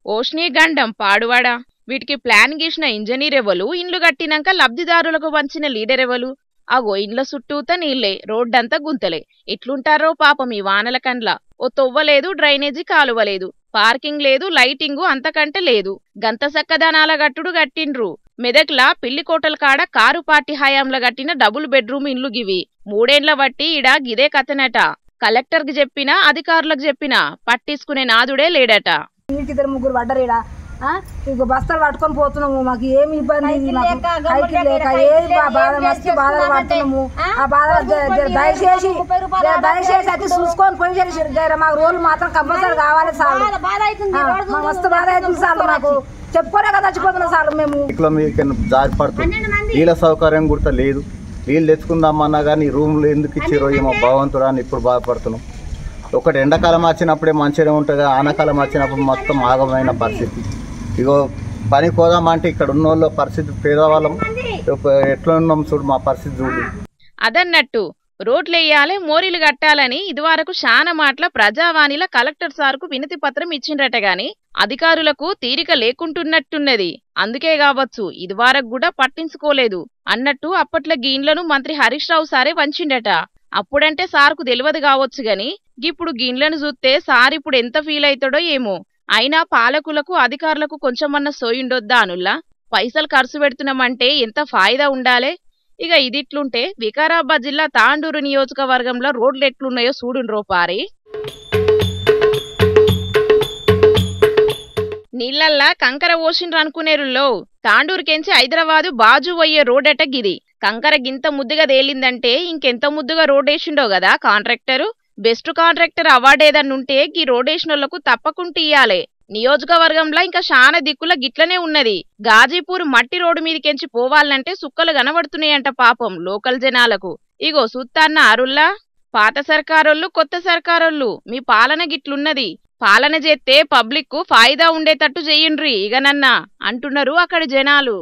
ఓష్నీ గండం పాడువాడా వీటికి ప్లాన్ గీసిన ఇంజనీర్ ఎవలు ఇండ్లు కట్టినాక లబ్ధిదారులకు వంచిన లీడర్ ఎవలు అగో ఇండ్ల చుట్టూత నీళ్లే రోడ్డంతా గుంతలే ఎట్లుంటారో పాపం ఈ వానల కండ్ల ఓ తొవ్వలేదు డ్రైనేజీ కాలువలేదు పార్కింగ్ లేదు లైటింగు అంతకంటే లేదు గంత సక్కదనాల గట్టుడు గట్టిండ్రు మెదక్లా పిల్లికోటల కాడ కారు పార్టీ హయాంల గట్టిన డబుల్ బెడ్రూమ్ ఇండ్లు గివి 3 ఏండ్ల బట్టి ఇడ గిదే కథనట కలెక్టర్కి చెప్పినా అధికారులకు చెప్పినా పట్టించుకునే నాదుడే లేడట ఇద్దరు ముగ్గురు పడ్డరీడా ఇంకో బస్తాలు పట్టుకొని పోతున్నాము మాకు ఏమి ఇబ్బంది లేక ఏది బాధ మస్తు బాధలు పడుతున్నాము ఆ బాధ దయచేసి అది చూసుకొని పోయి చేసి మాకు రోజులు మాత్రం కంపల్సరీ కావాలి సార్ మస్తు బాధ అవుతుంది సార్ మాకు చెప్పుకోలే కదా చచ్చిపోతున్నాం సార్ మేము జారి పడుతుంది నీళ్ళ సౌకర్యం కూడా లేదు నీళ్ళు తెచ్చుకుందామన్నా కానీ రూమ్లు ఎందుకు ఇచ్చారో ఏమో భగవంతుడా అని ఇప్పుడు బాధపడుతున్నాం ఒకటి ఎండాకాలం వచ్చినప్పుడే మంచిగా ఉంటుంది ఆనకాలం వచ్చినప్పుడు మొత్తం ఆగమైన పరిస్థితి ఇగో పని పోదామంటే ఇక్కడ ఉన్న వాళ్ళ పరిస్థితి పేదవాళ్ళం ఎట్లా ఉన్నాం చూడు మా పరిస్థితి చూడు అదన్నట్టు రోడ్లేయాలే మోరీలు కట్టాలని ఇదివరకు శాన మాటల ప్రజావాణిల కలెక్టర్ సార్కు వినతి పత్రం ఇచ్చిండ్రట గాని అధికారులకు తీరిక లేకుంటున్నట్టున్నది అందుకే కావచ్చు ఇదివరకు కూడా పట్టించుకోలేదు అన్నట్టు అప్పట్ల గీన్లను మంత్రి హరీష్ రావు సారే వంచిండట అప్పుడంటే సార్కు తెలియదు కావచ్చు గాని ఇప్పుడు గీన్లను చూస్తే సార్ ఇప్పుడు ఎంత ఫీల్ అవుతాడో ఏమో అయినా పాలకులకు అధికారులకు కొంచెమన్నా సోయిండొద్దా అనుల్లా పైసలు ఖర్చు పెడుతున్నామంటే ఎంత ఫాయిదా ఉండాలే ఇక ఇదిట్లుంటే వికారాబాద్ జిల్లా తాండూరు నియోజకవర్గంలో రోడ్లు ఎట్లున్నాయో చూడుండ్రో పారి నీళ్లల్లా కంకర ఓసిండ్రు అనుకునేరుల్లో తాండూరుకెంచి హైదరాబాదు బాజు పోయే రోడ్డట గిది కంకర గింత ముద్దుగా తేలిందంటే ఇంకెంత ముద్దుగా రోడ్డేసిండో కదా కాంట్రాక్టరు బెస్ట్ కాంట్రాక్టర్ అవార్డు ఏదన్నుంటే గీ రోడేషనోళ్లకు తప్పకుండా ఇయ్యాలే నియోజకవర్గంలో ఇంకా శాన దిక్కుల గిట్లనే ఉన్నది గాజీపూర్ మట్టి రోడ్డు మీదకెంచి పోవాలంటే సుక్కలు కనబడుతున్నాయంట పాపం లోకల్ జనాలకు ఇగో సుత్తాన్న అరుల్లా పాత సర్కారోళ్ళు కొత్త సర్కారోళ్ళు మీ పాలన గిట్లున్నది పాలన చేస్తే పబ్లిక్ కు ఫాయిదా ఉండేటట్టు చెయ్యండ్రి ఇగనన్నా అంటున్నారు అక్కడి జనాలు.